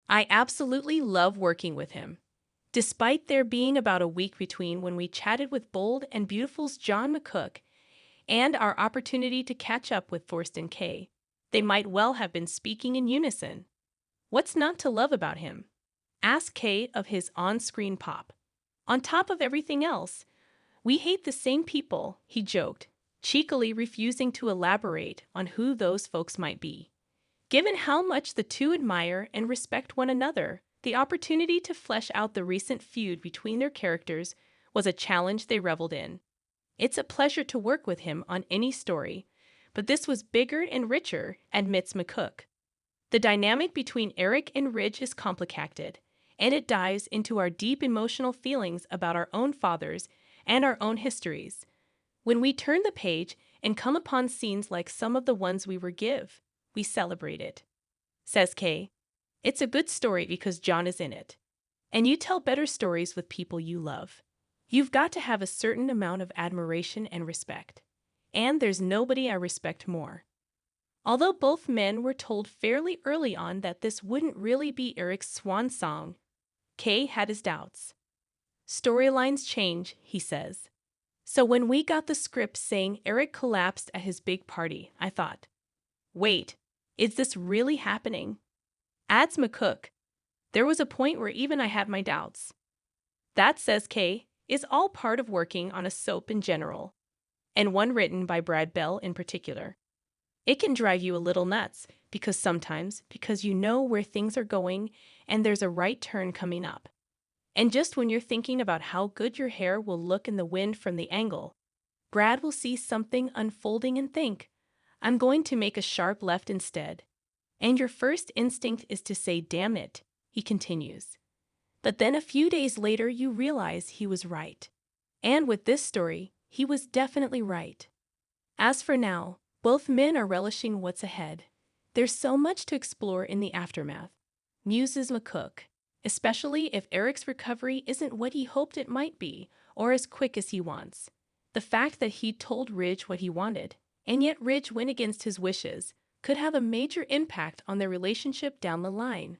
I absolutely love working with him. Despite there being about a week between when we chatted with Bold and Beautiful's John McCook and our opportunity to catch up with Thorsten Kaye, they might well have been speaking in unison. What's not to love about him? Ask Kaye of his on-screen pop. On top of everything else, we hate the same people, he joked, cheekily refusing to elaborate on who those folks might be. Given how much the two admire and respect one another, the opportunity to flesh out the recent feud between their characters was a challenge they reveled in. It's a pleasure to work with him on any story, but this was bigger and richer, admits McCook. The dynamic between Eric and Ridge is complicated, and it dives into our deep emotional feelings about our own fathers and our own histories. When we turn the page and come upon scenes like some of the ones we were give, we celebrate it. Says Kaye, it's a good story because John is in it. And you tell better stories with people you love. You've got to have a certain amount of admiration and respect. And there's nobody I respect more. Although both men were told fairly early on that this wouldn't really be Eric's swan song, Kaye had his doubts. Storylines change, he says. So when we got the script saying Eric collapsed at his big party, I thought, wait, is this really happening? Adds McCook. There was a point where even I had my doubts. That, says Kaye, is all part of working on a soap in general, and one written by Brad Bell in particular. It can drive you a little nuts, because you know where things are going and there's a right turn coming up. And just when you're thinking about how good your hair will look in the wind from the angle, Brad will see something unfolding and think, I'm going to make a sharp left instead. And your first instinct is to say, damn it, he continues. But then a few days later you realize he was right. And with this story, he was definitely right. As for now, both men are relishing what's ahead. There's so much to explore in the aftermath, muses McCook, especially if Eric's recovery isn't what he hoped it might be or as quick as he wants. The fact that he told Ridge what he wanted, and yet Ridge went against his wishes, could have a major impact on their relationship down the line.